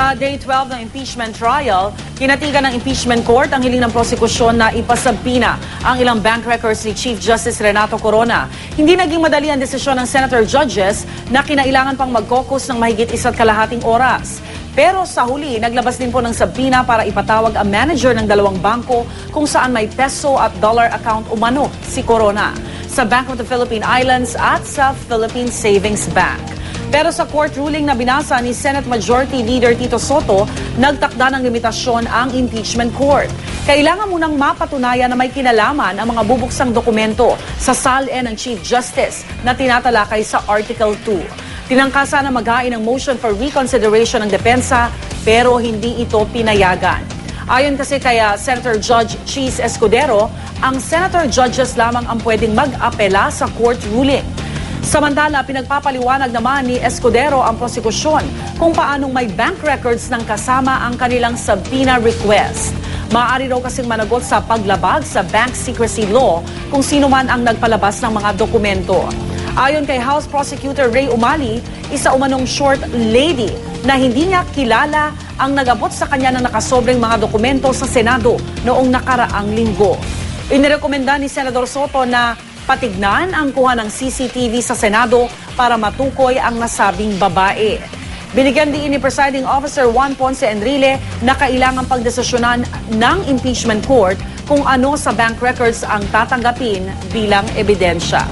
Sa Day 12 ng impeachment trial, kinatigan ng impeachment court ang hiling ng prosekusyon na ipasabina ang ilang bank records ni Chief Justice Renato Corona. Hindi naging madali ang desisyon ng senator judges na kinailangan pang mag-caucus ng mahigit 1.5 oras. Pero sa huli, naglabas din po ng sabina para ipatawag ang manager ng dalawang bangko kung saan may peso at dollar account umano si Corona, sa Bank of the Philippine Islands at sa Philippine Savings Bank. Pero sa court ruling na binasa ni Senate Majority Leader Tito Soto, nagtakda ng limitasyon ang impeachment court. Kailangan munang mapatunayan na may kinalaman ang mga bubuksang dokumento sa SALE ng Chief Justice na tinatalakay sa Article 2. Tinangkasa na maghain ng motion for reconsideration ng depensa pero hindi ito pinayagan. Ayon kasi kaya Senator Judge Cheese Escudero, ang senator judges lamang ang pwedeng mag-apela sa court ruling. Samantala, pinagpapaliwanag naman ni Escudero ang prosekusyon kung paanong may bank records ng kasama ang kanilang subpoena request. Maaari raw kasing managot sa paglabag sa bank secrecy law kung sino man ang nagpalabas ng mga dokumento. Ayon kay House Prosecutor Ray Umali, isa umanong short lady na hindi niya kilala ang nag-abot sa kanya ng nakasobreng mga dokumento sa Senado noong nakaraang linggo. Inirekomenda ni Senador Soto na patignan ang kuha ng CCTV sa Senado para matukoy ang nasabing babae. Binigyan din ni Presiding Officer Juan Ponce Enrile na kailangang pagdesisyonan ng impeachment court kung ano sa bank records ang tatanggapin bilang ebidensya.